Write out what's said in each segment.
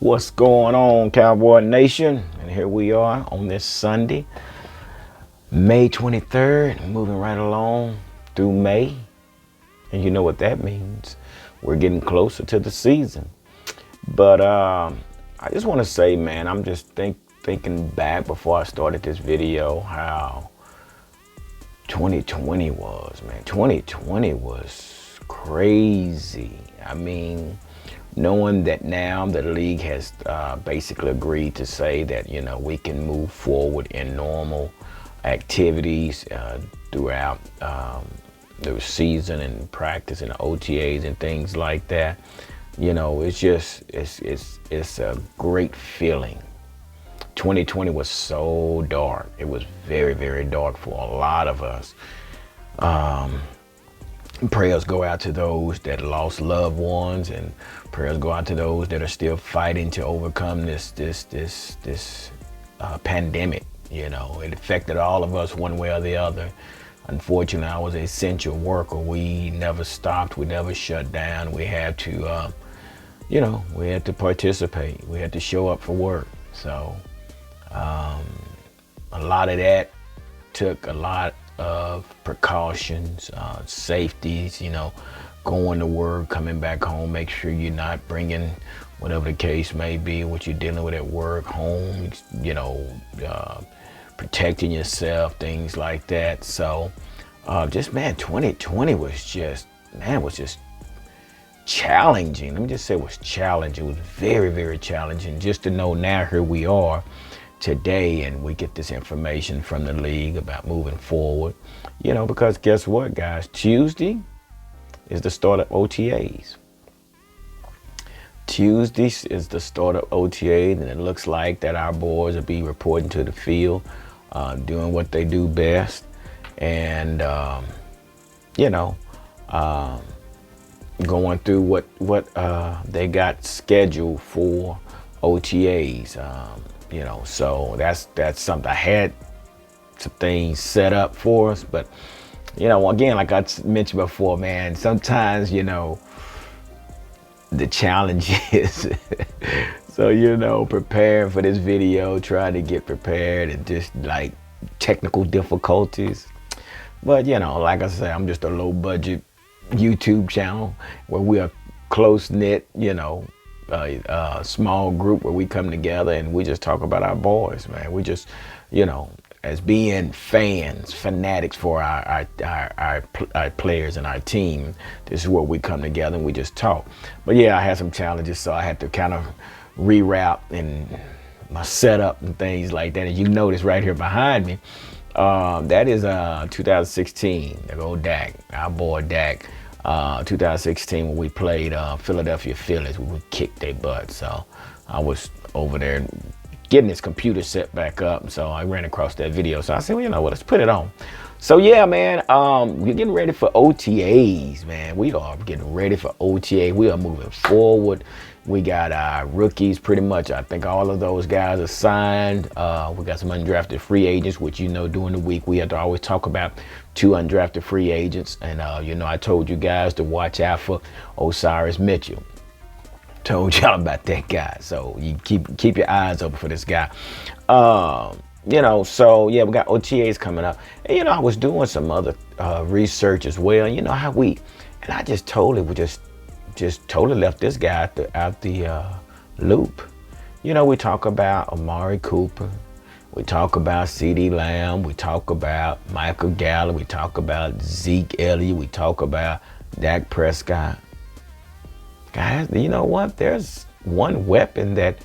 What's going on, Cowboy Nation? And here we are on this Sunday, May 23rd, moving right along through May. And you know what that means. We're getting closer to the season. But I just want to say, man, I'm just thinking back before I started this video how 2020 was, man. 2020 was crazy. I mean, knowing that now the league has basically agreed to say that, you know, we can move forward in normal activities throughout the season and practice and OTAs and things like that. You know, it's just, it's a great feeling. 2020 was so dark. It was very, very dark for a lot of us. Prayers go out to those that lost loved ones, and prayers go out to those that are still fighting to overcome this pandemic. You know, it affected all of us one way or the other. Unfortunately, I was an essential worker. We never stopped. We never shut down. We had to, you know, we had to participate. We had to show up for work. So a lot of that took a lot of precautions, safeties, you know, going to work, coming back home, make sure you're not bringing whatever the case may be, what you're dealing with at work, home, you know, protecting yourself, things like that. So just, man, 2020 was just, man, was just challenging. Let me just say it was challenging. It was very, very challenging just to know now here we are today, and we get this information from the league about moving forward, you know, because guess what, guys? Tuesday is the start of OTAs. Tuesday is the start of OTAs, and it looks like that our boys will be reporting to the field, doing what they do best, and you know, going through what they got scheduled for OTAs. You know, so that's something. I had some things set up for us, but you know, again, like I mentioned before, man, sometimes, you know, the challenge is so, you know, preparing for this video, trying to get prepared, and just like technical difficulties. But you know, like I said, I'm just a low budget YouTube channel where we are close knit, you know, small group where we come together and we just talk about our boys, man. We just, you know, as being fans, fanatics for our players and our team, this is where we come together and we just talk. But yeah, I had some challenges, so I had to kind of reroute and my setup and things like that. And you notice right here behind me, that is 2016, the old Dak, our boy Dak. 2016 when we played Philadelphia Phillies, we kicked their butt. So I was over there getting his computer set back up, so I ran across that video. So I said, well, you know what, let's put it on. So yeah, man, we're getting ready for OTAs, man. We are getting ready for OTA. We are moving forward. We got our rookies pretty much. I think all of those guys are signed. We got some undrafted free agents, which, you know, during the week we have to always talk about 2 undrafted free agents. And, you know, I told you guys to watch out for Osiris Mitchell. Told y'all about that guy. So you keep your eyes open for this guy. You know, so yeah, we got OTAs coming up. And, you know, I was doing some other research as well. You know how and I just totally totally left this guy out the loop. You know, we talk about Amari Cooper, we talk about CeeDee Lamb, we talk about Michael Gallup, we talk about Zeke Elliott, we talk about Dak Prescott. Guys, you know what? There's one weapon that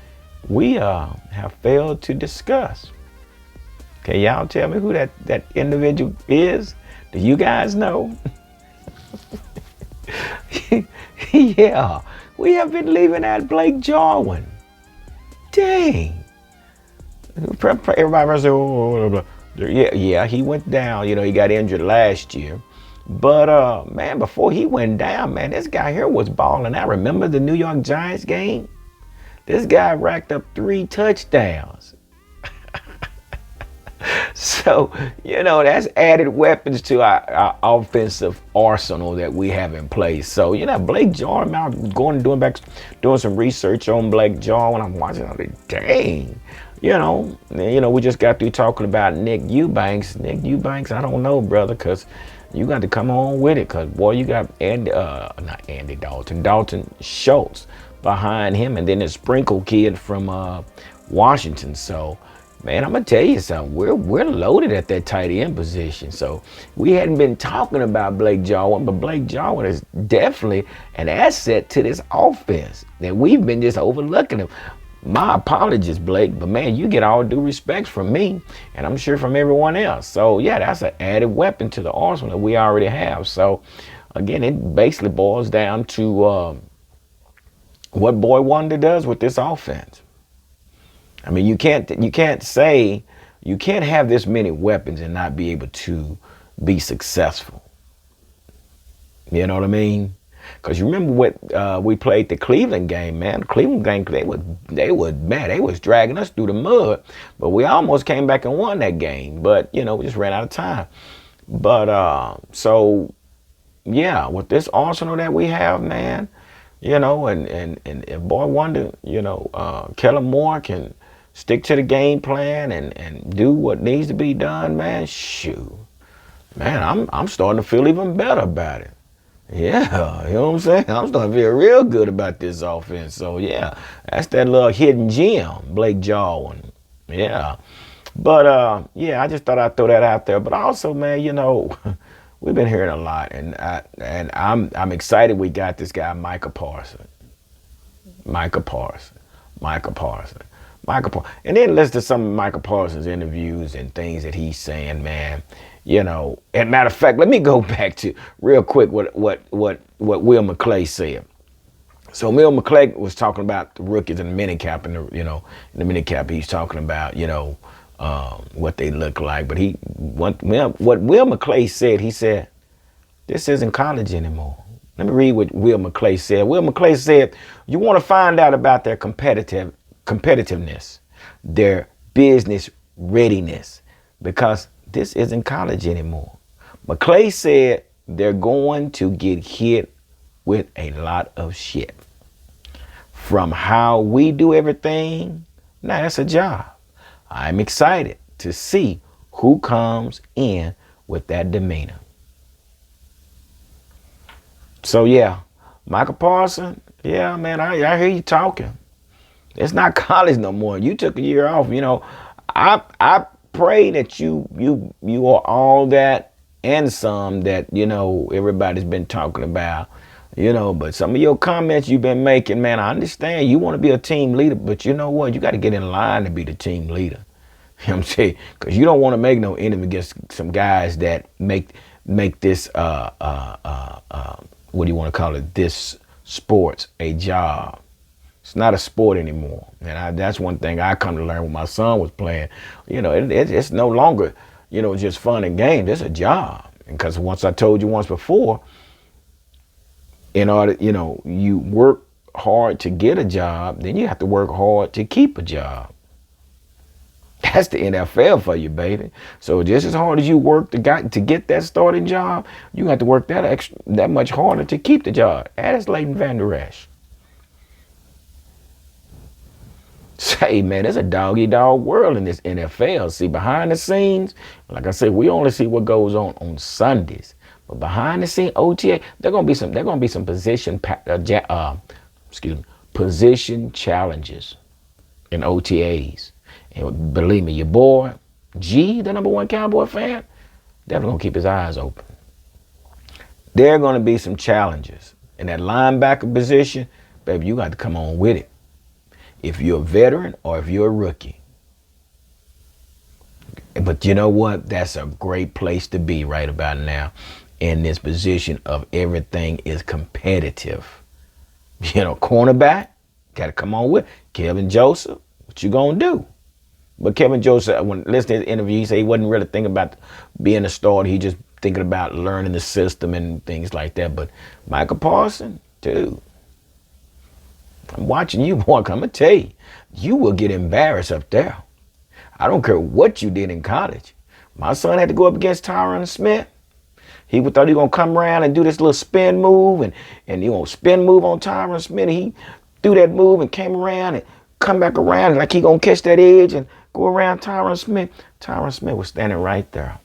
we have failed to discuss. Okay, y'all tell me who that individual is? Do you guys know? Yeah, we have been leaving out Blake Jarwin. Dang. Everybody say, oh, yeah, he went down. You know, he got injured last year. But, man, before he went down, man, this guy here was balling. I remember the New York Giants game. This guy racked up 3 touchdowns. So, that's added weapons to our offensive arsenal that we have in place. So, Blake Jarwin, I'm doing some research on Blake Jarwin. I'm watching, I'm like, dang. We just got through talking about Nick Eubanks. Nick Eubanks, I don't know, brother, because you got to come on with it. Because, boy, you got Dalton Schultz behind him, and then the Sprinkle kid from Washington. So, man, I'm going to tell you something. We're loaded at that tight end position. So, we hadn't been talking about Blake Jarwin, but Blake Jarwin is definitely an asset to this offense that we've been just overlooking him. My apologies, Blake, but man, you get all due respect from me, and I'm sure from everyone else. So yeah, that's an added weapon to the arsenal that we already have. So again, it basically boils down to what Boy Wonder does with this offense. I mean, you can't have this many weapons and not be able to be successful. You know what I mean? Because you remember what we played the Cleveland game, man. The Cleveland game, they was dragging us through the mud, but we almost came back and won that game. But we just ran out of time. But so yeah, with this arsenal that we have, man, and if Boy Wonder, Kellen Moore can stick to the game plan and do what needs to be done, man. Shoot, man, I'm starting to feel even better about it. Yeah, you know what I'm saying? I'm starting to feel real good about this offense. So, yeah, that's that little hidden gem, Blake Jarwin. Yeah. But, yeah, I just thought I'd throw that out there. But also, man, we've been hearing a lot. And I'm excited we got this guy, Micah Parsons. And then listen to some of Micah Parsons' interviews and things that he's saying, man. And matter of fact, let me go back to real quick what Will McCray said. So Will McCray was talking about the rookies in the minicap, and in the minicap he's talking about what they look like. But what Will McCray said, he said, this isn't college anymore. Let me read what Will McCray said. Will McCray said, you want to find out about their competitiveness, their business readiness, because this isn't college anymore. McCray said they're going to get hit with a lot of shit. From how we do everything, now that's a job. I'm excited to see who comes in with that demeanor. So yeah, Micah Parsons, yeah, man, I hear you talking. It's not college no more. You took a year off, I pray that you are all that and some that everybody's been talking about, but some of your comments you've been making, man, I understand you want to be a team leader, but you know what, you got to get in line to be the team leader. You know what I'm saying? Because you don't want to make no enemy against some guys that make this what do you want to call it, this sports a job. It's not a sport anymore. And that's one thing I come to learn when my son was playing. It's no longer, just fun and games. It's a job. Because once I told you once before, in order, you work hard to get a job, then you have to work hard to keep a job. That's the NFL for you, baby. So just as hard as you work to get that starting job, you have to work that much harder to keep the job. Ask Leighton Vander Esch. Say, man, it's a dog-eat-dog world in this NFL. See, behind the scenes, like I said, we only see what goes on Sundays. But behind the scenes, OTA, there gonna be some position challenges in OTAs. And believe me, your boy G, the #1 Cowboy fan, definitely gonna keep his eyes open. There are gonna be some challenges in that linebacker position, baby. You got to come on with it. If you're a veteran or if you're a rookie. But you know what? That's a great place to be right about now in this position of everything is competitive. Cornerback, got to come on with it. Kevin Joseph, what you going to do? But Kevin Joseph, when listening to the interview, he said he wasn't really thinking about being a starter. He just thinking about learning the system and things like that. But Micah Parsons, dude, I'm watching you, boy. I'm going to tell you, you will get embarrassed up there. I don't care what you did in college. My son had to go up against Tyron Smith. He thought he was going to come around and do this little spin move and you know, spin move on Tyron Smith. He threw that move and came around and come back around like he going to catch that edge and go around Tyron Smith. Tyron Smith was standing right there.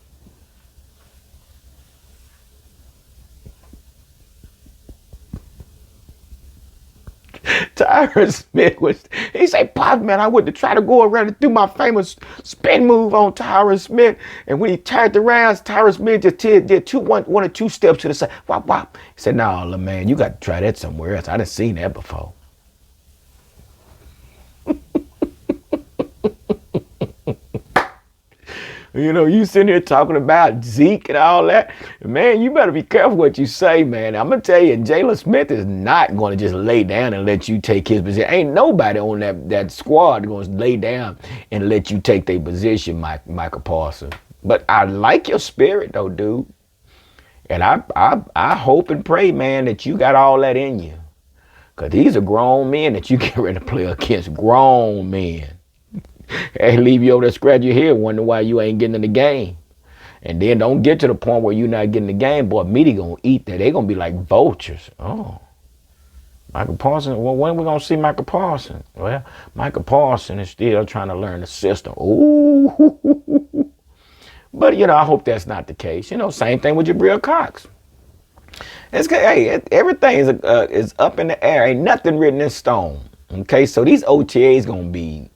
Tyron Smith he said, Pop, man, I went to try to go around and do my famous spin move on Tyron Smith. And when he turned around, Tyron Smith just did one or two steps to the side. Wop, wop. He said, nah, man, you got to try that somewhere else. I done seen that before. You know, you sitting here talking about Zeke and all that. Man, you better be careful what you say, man. I'm going to tell you, Jalen Smith is not going to just lay down and let you take his position. Ain't nobody on that squad going to lay down and let you take their position, Michael Pearson. But I like your spirit, though, dude. And I hope and pray, man, that you got all that in you. Because these are grown men that you get ready to play against. Grown men. Hey, leave you over there scratch your head, wonder why you ain't getting in the game. And then don't get to the point where you're not getting the game. Boy, media gonna eat that. They gonna be like vultures. Oh, Michael Pearson. Well, when we gonna see Michael Pearson? Well, Michael Pearson is still trying to learn the system. Ooh. But, you know, I hope that's not the case. You know, same thing with Jabril Cox. Hey, everything is up in the air. Ain't nothing written in stone. Okay, so these OTAs gonna be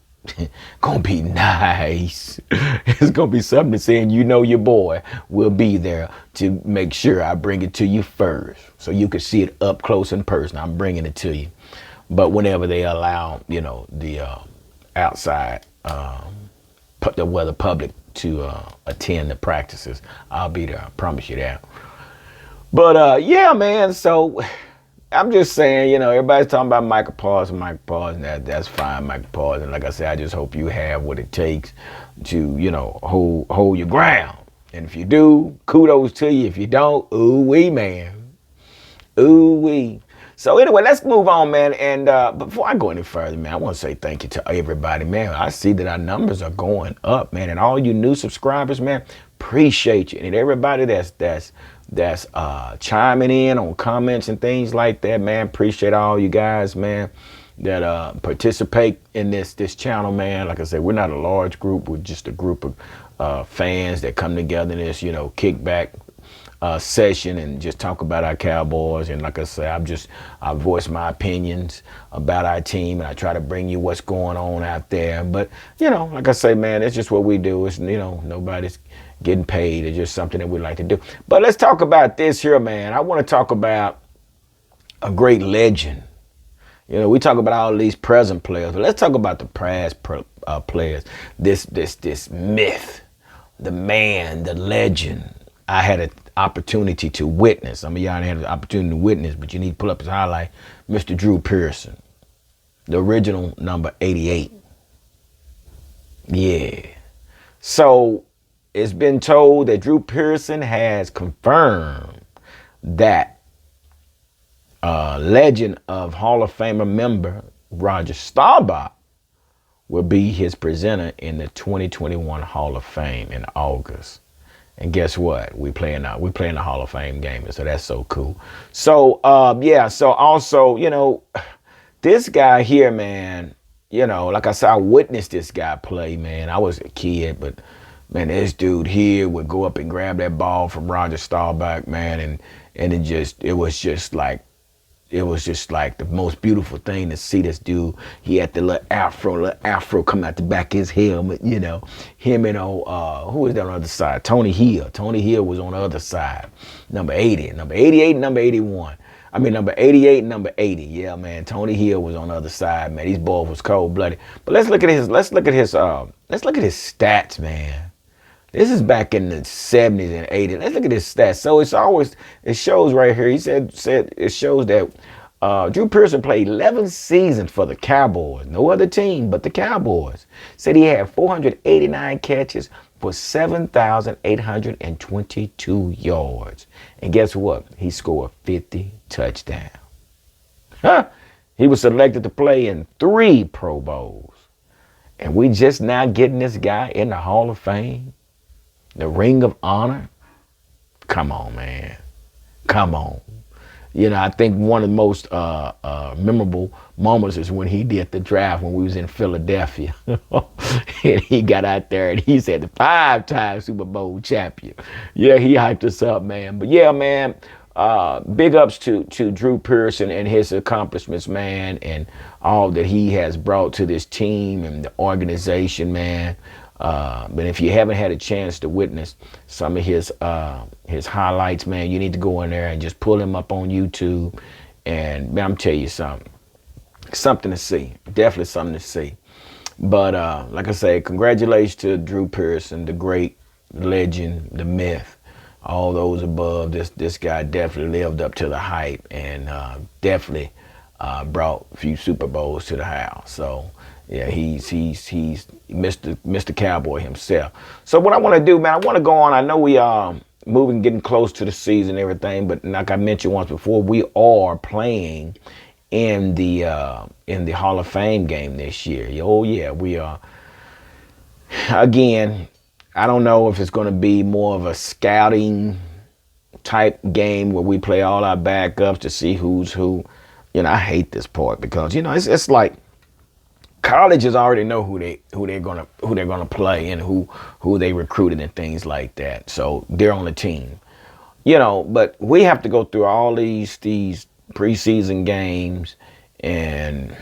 nice. It's gonna be something saying, you know, your boy will be there to make sure I bring it to you first, so you can see it up close in person. I'm bringing it to you. But whenever they allow, you know, the outside, the public to attend the practices, I'll be there. I promise you that. But yeah, man. So I'm just saying, you know, everybody's talking about Michael Pearson. That's fine, Michael Pearson. Like I said, I just hope you have what it takes to, you know, hold your ground. And if you do, kudos to you. If you don't, ooh-wee, man. Ooh-wee. So anyway, let's move on, man. And before I go any further, man, I want to say thank you to everybody, man. I see that our numbers are going up, man. And all you new subscribers, man, appreciate you. And everybody that's chiming in on comments and things like that, man. Appreciate all you guys, man, that participate in this channel, man. Like I said, we're not a large group. We're just a group of fans that come together in this, you know, kickback session and just talk about our Cowboys. And like I said, I voice my opinions about our team, and I try to bring you what's going on out there. But, you know, like I say, man, it's just what we do. It's, you know, nobody's getting paid. It's just something that we like to do. But let's talk about this here, man. I want to talk about a great legend. You know, we talk about all these present players, but let's talk about the past players. This myth, the man, the legend. I had an opportunity to witness. Some of y'all had an opportunity to witness, but you need to pull up his highlight. Mr. Drew Pearson, the original number 88. Yeah. So it's been told that Drew Pearson has confirmed that legend of Hall of Famer member Roger Staubach will be his presenter in the 2021 Hall of Fame in August. And guess what? We playing the Hall of Fame game, so that's so cool. So yeah. So also, you know, this guy here, man. You know, like I said, I witnessed this guy play, man. I was a kid, but man, this dude here would go up and grab that ball from Roger Staubach, man, and it was just like the most beautiful thing to see this dude. He had the little afro come out the back of his helmet, you know. Him and who was that on the other side? Tony Hill. Tony Hill was on the other side. Number 80, number 88, number 81. I mean, number 88 and number 80. Yeah, man. Tony Hill was on the other side, man. These boys was cold-blooded. But let's look at his stats, man. This is back in the 70s and 80s. Let's look at his stats. So it shows right here. He said it shows that Drew Pearson played 11 seasons for the Cowboys. No other team but the Cowboys. Said he had 489 catches for 7,822 yards. And guess what? He scored 50 touchdowns. He was selected to play in 3 Pro Bowls. And we just now getting this guy in the Hall of Fame. The Ring of Honor? Come on, man. Come on. You know, I think one of the most memorable moments is when he did the draft when we was in Philadelphia. And he got out there and he said the 5-time Super Bowl champion. Yeah, he hyped us up, man. But yeah, man, big ups to Drew Pearson and his accomplishments, man, and all that he has brought to this team and the organization, man. But if you haven't had a chance to witness some of his highlights, man, you need to go in there and just pull him up on YouTube. And man, I'm telling you something to see. Definitely something to see. But like I say, congratulations to Drew Pearson, the great legend, the myth, all those above. This guy definitely lived up to the hype and definitely brought a few Super Bowls to the house. So yeah, he's Mr. Cowboy himself. So what I want to do, man, I want to go on. I know we are moving, getting close to the season and everything, but like I mentioned once before, we are playing in the Hall of Fame game this year. Oh yeah, we are. Again, I don't know if it's going to be more of a scouting type game where we play all our backups to see who's who. You know, I hate this part because, you know, it's like colleges already know who they're gonna play and who they recruited and things like that. So they're on the team. You know, but we have to go through all these preseason games and,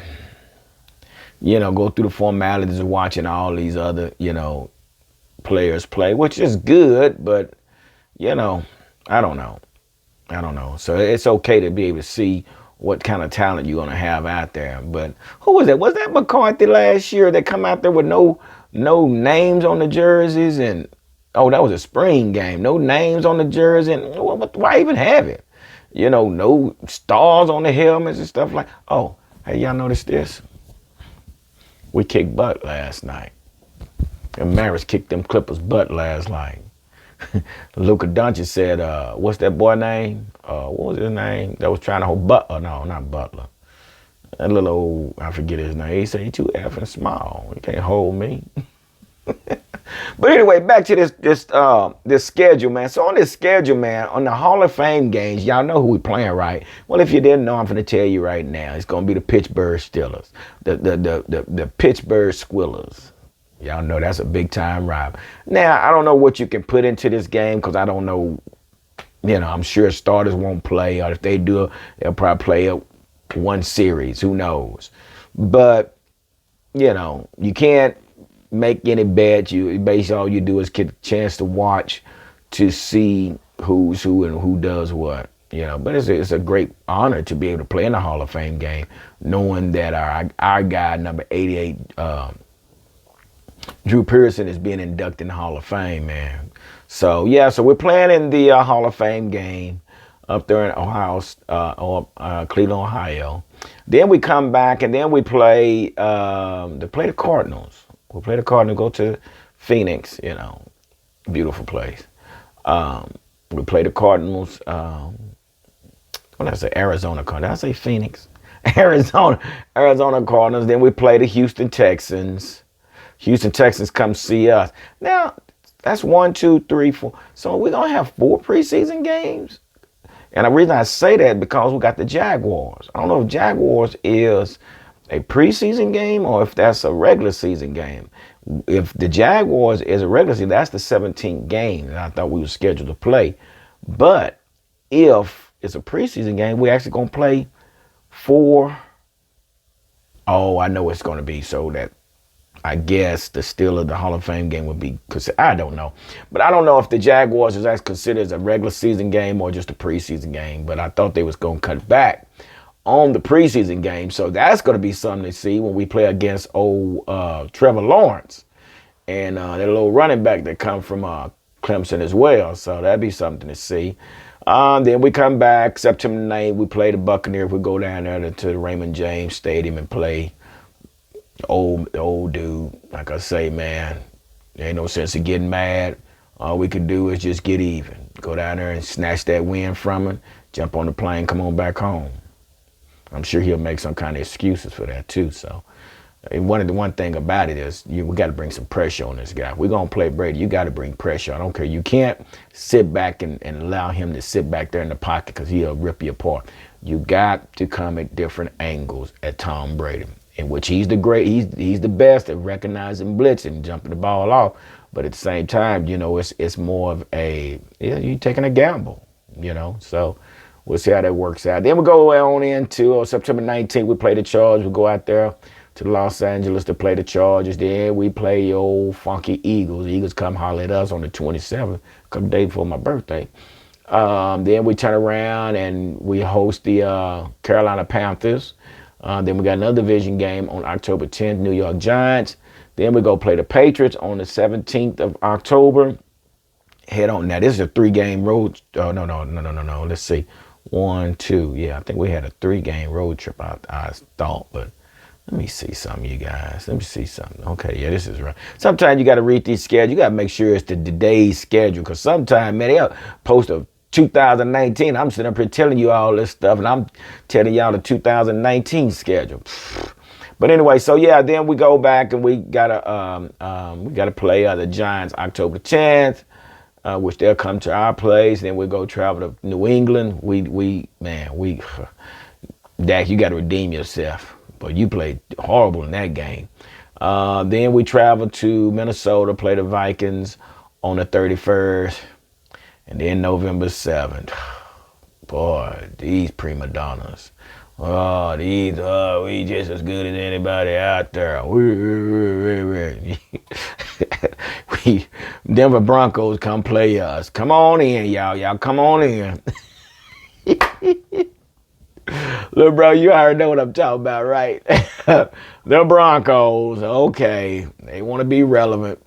you know, go through the formalities of watching all these other, you know, players play, which is good, but, you know, I don't know. So it's okay to be able to see what kind of talent you're going to have out there. But who was that? Was that McCarthy last year that come out there with no names on the jerseys? And, oh, that was a spring game. No names on the jersey. And why even have it? You know, no stars on the helmets and stuff like. Oh, hey, y'all notice this? We kicked butt last night. And Maris kicked them Clippers butt last night. Luka Doncic said, what's that boy name? What was his name? That was trying to hold Butler. No, not Butler. That little old, I forget his name. He said, he too effing small. He can't hold me. But anyway, back to this schedule, man. So on this schedule, man, on the Hall of Fame games, y'all know who we playing, right? Well, if you didn't know, I'm going to tell you right now. It's going to be the Pittsburgh Steelers, the Pittsburgh Squillers. Y'all know that's a big time rival. Now, I don't know what you can put into this game because I don't know, you know, I'm sure starters won't play, or if they do, they'll probably play one series. Who knows? But, you know, you can't make any bets. Basically all you do is get a chance to watch to see who's who and who does what. You know, but it's a great honor to be able to play in the Hall of Fame game, knowing that our guy, number 88, Drew Pearson, is being inducted in the Hall of Fame, man. So, yeah, so we're playing in the Hall of Fame game up there in Cleveland, Ohio. Then we come back, and then we play the Cardinals. We'll play the Cardinals, go to Phoenix, you know, beautiful place. We play the Cardinals, what did I say, Arizona Cardinals. Did I say Phoenix? Arizona Cardinals. Then we play the Houston Texans. Houston Texans come see us. Now, that's 1, 2, 3, 4. So we're going to have 4 preseason games. And the reason I say that because we got the Jaguars. I don't know if Jaguars is a preseason game or if that's a regular season game. If the Jaguars is a regular season, that's the 17th game that I thought we were scheduled to play. But if it's a preseason game, we're actually going to play 4. Oh, I know what it's going to be, so that I guess the Steelers, the Hall of Fame game would be, because I don't know. But I don't know if the Jaguars is actually considered as a regular season game or just a preseason game. But I thought they was going to cut back on the preseason game. So that's going to be something to see when we play against old Trevor Lawrence and that little running back that come from Clemson as well. So that'd be something to see. Then we come back September 9th. We play the Buccaneers. We go down there to the Raymond James Stadium and play. The old dude, like I say, man, there ain't no sense of getting mad. All we could do is just get even. Go down there and snatch that win from him, jump on the plane, come on back home. I'm sure he'll make some kind of excuses for that too. So And one thing about it is we got to bring some pressure on this guy. If we're going to play Brady, you got to bring pressure. I don't care. You can't sit back and allow him to sit back there in the pocket because he'll rip you apart. You got to come at different angles at Tom Brady, in which he's the best at recognizing blitz and jumping the ball off. But at the same time, it's more of you're taking a gamble, So we'll see how that works out. Then we go on into September 19th. We play the Chargers. We go out there to Los Angeles to play the Chargers. Then we play old funky Eagles. The Eagles come holler at us on the 27th, a couple days before my birthday. Then we turn around and we host the Carolina Panthers. Then we got another division game on October 10th, New York Giants. Then we go play the Patriots on the 17th of October. Head on. Now, this is a 3-game road. Oh, no. Let's see. 1, 2. Yeah, I think we had a 3-game road trip, I thought. But let me see something, you guys. Let me see something. Okay, yeah, this is right. Sometimes you got to read these schedules. You got to make sure it's the day's schedule. Because sometimes, man, they'll post a 2019. I'm sitting up here telling you all this stuff. And I'm telling y'all the 2019 schedule. But anyway, so yeah, then we go back and we gotta play the Giants October 10th, which they'll come to our place. Then we go travel to New England. Dak, you got to redeem yourself, but you played horrible in that game. Then we travel to Minnesota, play the Vikings on the 31st, and then November 7th. Boy, these prima donnas. Oh, we just as good as anybody out there. Denver Broncos come play us. Come on in, y'all. Y'all come on in. Little bro, you already know what I'm talking about, right? The Broncos, okay. They want to be relevant.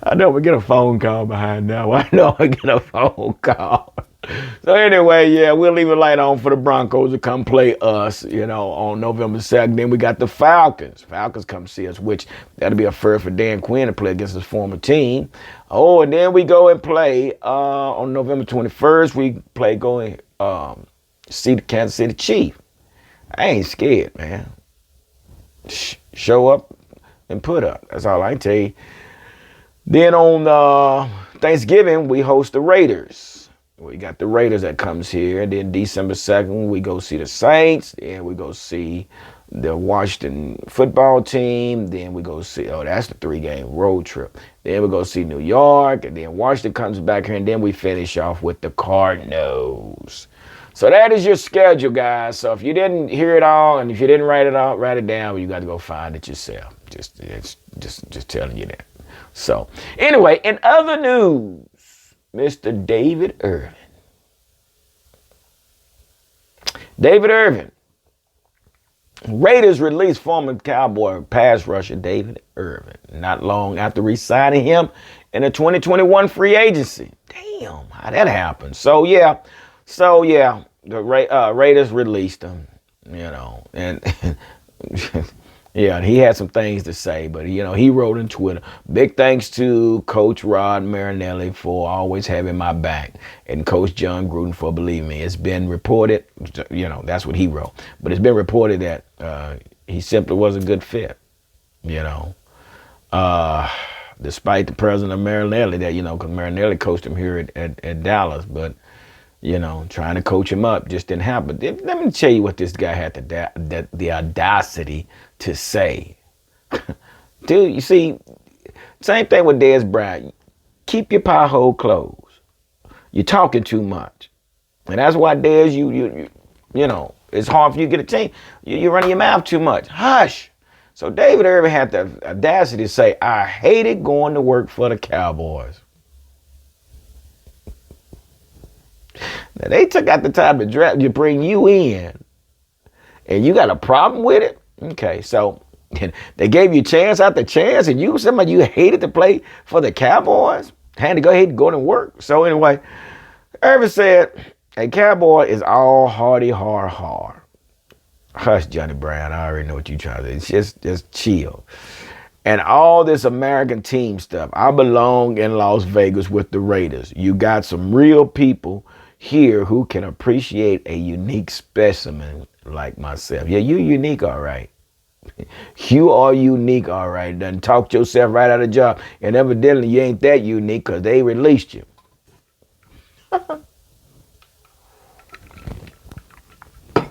I know we get a phone call behind now. I know I get a phone call. So anyway, yeah, we'll leave a light on for the Broncos to come play us, on November 2nd. Then we got the Falcons. Falcons come see us, which that'll be a first for Dan Quinn to play against his former team. Oh, and then we go and play on November 21st. We see the Kansas City Chiefs. I ain't scared, man. Show up and put up. That's all I can tell you. Then on Thanksgiving, we host the Raiders. We got the Raiders that comes here. Then December 2nd, we go see the Saints. Then we go see the Washington football team. Then we go see, that's the 3-game road trip. Then we go see New York. And then Washington comes back here. And then we finish off with the Cardinals. So that is your schedule, guys. So if you didn't hear it all and if you didn't write it down, you got to go find it yourself. Just telling you that. So anyway, in other news, Mr. David Irvin. Raiders released former Cowboy pass rusher David Irvin not long after re-signing him in the 2021 free agency. Damn, how that happened. So yeah, the Raiders released him, and yeah, he had some things to say, but he wrote on Twitter, big thanks to Coach Rod Marinelli for always having my back, and Coach John Gruden for believing me. It's been reported, that's what he wrote, but it's been reported that he simply was a good fit, despite the presence of Marinelli, that because Marinelli coached him here at Dallas, but trying to coach him up just didn't happen. Let me tell you what this guy had the audacity to say. Dude, you see, same thing with Dez Bryant. Keep your pie hole closed. You're talking too much. And that's why Dez, it's hard for you to get a team. You're running your mouth too much. Hush. So David Irvin had the audacity to say, I hated going to work for the Cowboys. Now, they took out the time to bring you in, and you got a problem with it? Okay, so they gave you chance after chance, and somebody you hated to play for the Cowboys had to go ahead and go to work. So anyway, Irvin said, a Cowboy is all hardy, hard. Hush, Johnny Brown, I already know what you're trying to do. It's just chill. And all this American team stuff, I belong in Las Vegas with the Raiders. You got some real people here who can appreciate a unique specimen like myself. Yeah, you unique, all right. You are unique, all right. Done talked yourself right out of the job. And evidently you ain't that unique because they released you.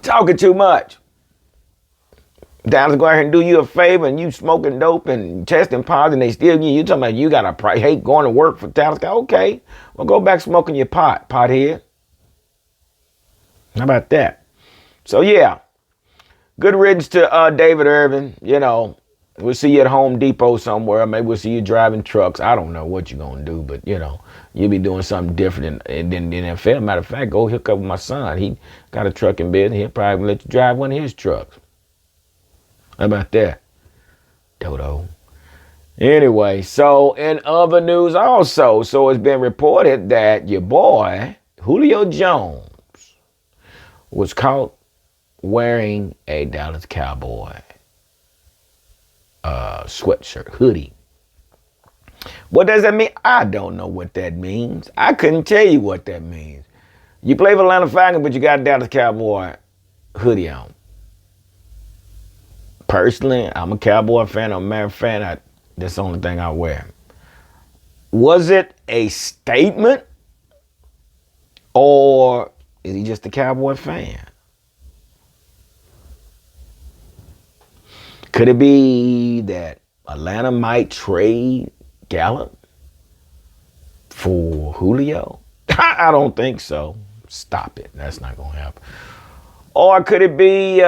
Talking too much. Dallas go out here and do you a favor and you smoking dope and testing positive and they still you talking about you got a hate going to work for Dallas. Okay, well go back smoking your pothead. How about that? So yeah, good riddance to David Irvin. You know, we'll see you at Home Depot somewhere. Maybe we'll see you driving trucks. I don't know what you're gonna do, but you know, you'll be doing something different than the NFL. Matter of fact, go hook up with my son. He got a trucking business. He'll probably let you drive one of his trucks. How about that, Dodo? Anyway, so in other news also, so it's been reported that your boy, Julio Jones, was caught wearing a Dallas Cowboy sweatshirt, hoodie. What does that mean? I don't know what that means. I couldn't tell you what that means. You play for Atlanta Falcons, but you got a Dallas Cowboy hoodie on. Personally, I'm a Cowboy fan. I'm a American fan. That's the only thing I wear. Was it a statement? Or is he just a Cowboy fan? Could it be that Atlanta might trade Gallup for Julio? I don't think so. Stop it. That's not going to happen. Or could it be...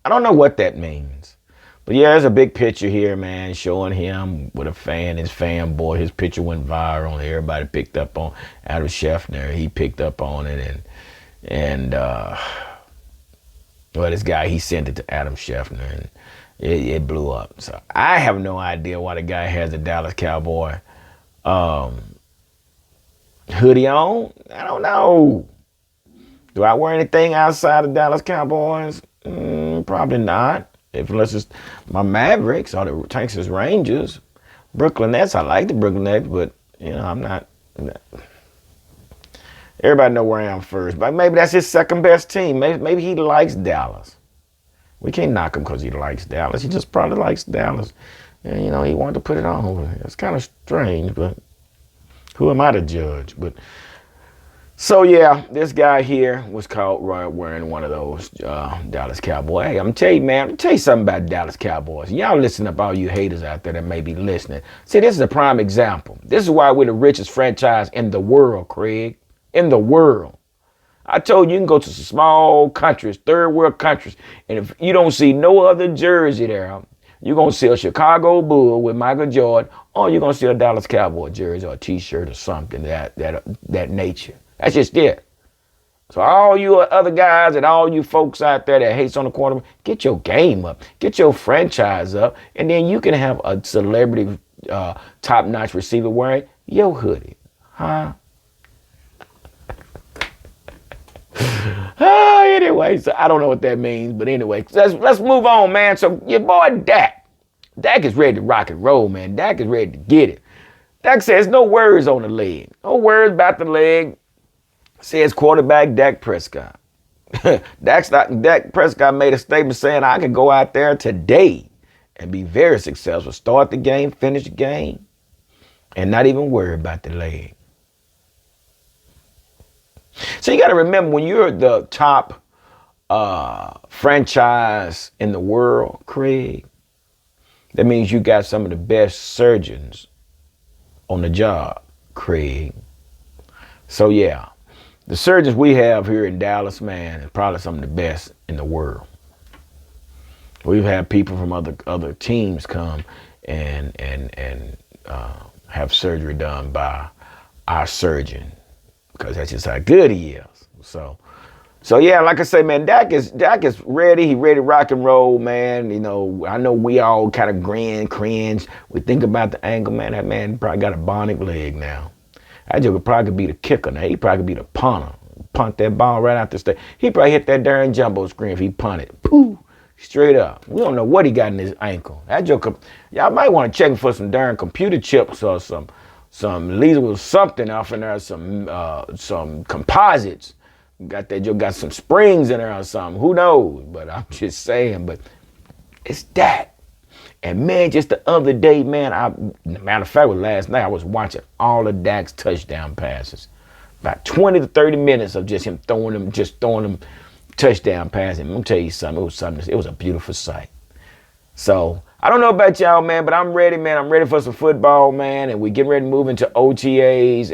I don't know what that means. But yeah, there's a big picture here, man, showing him with a fan, his fanboy. His picture went viral. Everybody picked up on Adam Schefter. He picked up on it. And well, this guy, he sent it to Adam Schefter, and it blew up. So I have no idea why the guy has a Dallas Cowboy hoodie on. I don't know. Do I wear anything outside of Dallas Cowboys? Probably not. Unless it's my Mavericks or the Texas Rangers. Brooklyn Nets, I like the Brooklyn Nets, but, you know, I'm not. Everybody know where I am first. But maybe that's his second best team. Maybe he likes Dallas. We can't knock him because he likes Dallas. He just probably likes Dallas. And, you know, he wanted to put it on. It's kind of strange, but who am I to judge? But so, yeah, this guy here was caught wearing one of those Dallas Cowboys. Hey, I'm telling you, man, I'm tell you something about Dallas Cowboys. Y'all listen up, all you haters out there that may be listening. See, this is a prime example. This is why we're the richest franchise in the world, Craig. In the world. I told you can go to some small countries, third world countries, and if you don't see no other jersey there, you're going to see a Chicago Bull with Michael Jordan, or you're going to see a Dallas Cowboy jersey or a T-shirt or something that nature. That's just it. So all you other guys and all you folks out there that hates on the quarterback, get your game up, get your franchise up, and then you can have a celebrity top-notch receiver wearing your hoodie. Huh? Anyway, so I don't know what that means, but anyway, let's move on, man. So your boy Dak is ready to rock and roll, man. Dak is ready to get it. Dak says no worries on the leg. No worries about the leg. Says quarterback Dak Prescott. Dak Prescott made a statement saying I could go out there today and be very successful. Start the game, finish the game, and not even worry about the leg. So you got to remember, when you're the top franchise in the world, Craig, that means you got some of the best surgeons on the job, Craig. So yeah, the surgeons we have here in Dallas, man, is probably some of the best in the world. We've had people from other teams come and have surgery done by our surgeon, because that's just how good he is. So yeah, like I say, man, Dak is ready. He ready to rock and roll, man. You know, I know we all kind of cringe. We think about the angle, man. That man probably got a bionic leg now. That joker probably could be the kicker now. He probably could be the punter. Punt that ball right out the stage. He probably hit that darn jumbo screen if he punted. Pooh, straight up. We don't know what he got in his ankle. That joker, y'all might want to check him for some darn computer chips or some laser with something off in there, some composites. got some springs in there or something. Who knows? But I'm just saying, but it's that. And man, just the other day, man, matter of fact, last night I was watching all of Dak's touchdown passes. About 20 to 30 minutes of just him throwing them touchdown passes. I'm gonna tell you something. It was a beautiful sight. So I don't know about y'all, man, but I'm ready, man. I'm ready for some football, man, and we're getting ready to move into OTAs,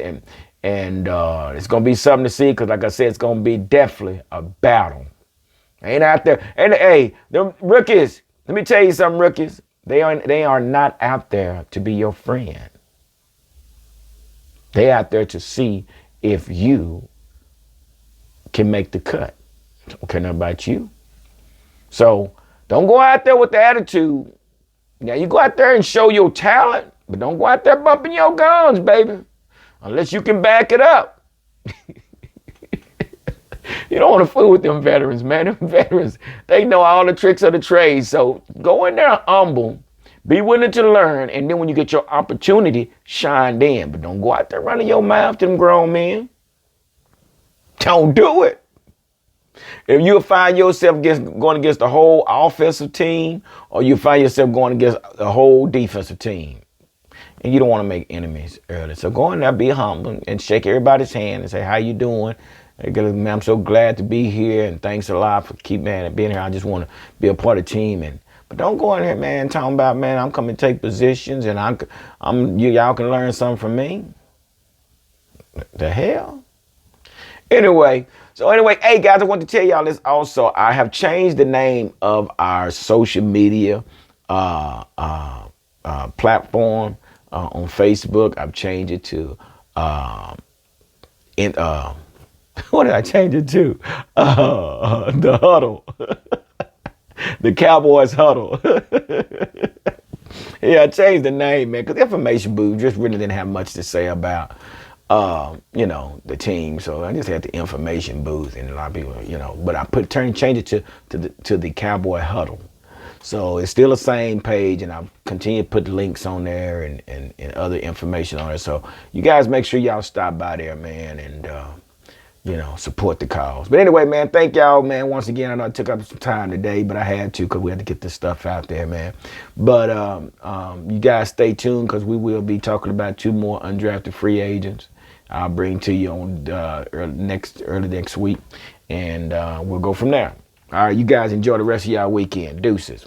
and it's gonna be something to see, because like I said, it's gonna be definitely a battle. Ain't out there, and hey, them rookies. Let me tell you something, rookies. They are not out there to be your friend. They out there to see if you can make the cut. Don't care nothing about you. So don't go out there with the attitude. Now you go out there and show your talent, but don't go out there bumping your guns, baby, unless you can back it up. You don't want to fool with them veterans, man. Them veterans, they know all the tricks of the trade. So go in there humble, be willing to learn, and then when you get your opportunity, shine in. But don't go out there running your mouth to them grown men. Don't do it. If you find yourself going against the whole offensive team, or you find yourself going against the whole defensive team, and you don't want to make enemies early. So go in there, be humble, and shake everybody's hand and say, how you doing? Man, I'm so glad to be here, and thanks a lot for being here. I just want to be a part of the team. But don't go in here, man, talking about, man, I'm coming to take positions, and y'all can learn something from me. The hell? Anyway, hey guys, I want to tell y'all this also. I have changed the name of our social media platform on Facebook. I've changed it to what did I change it to? The Huddle. The Cowboys Huddle. Yeah, I changed the name, man, because the information booth just really didn't have much to say about the team. So I just had the information booth, and a lot of people, but I changed it to the Cowboy Huddle. So it's still the same page, and I've continued to put links on there and other information on there. So you guys make sure y'all stop by there, man, and support the cause. But anyway, man, thank y'all, man. Once again, I know I took up some time today, but I had to, because we had to get this stuff out there, man. But you guys stay tuned, because we will be talking about 2 more undrafted free agents. I'll bring to you on early next week, and we'll go from there. All right, you guys enjoy the rest of y'all weekend. Deuces.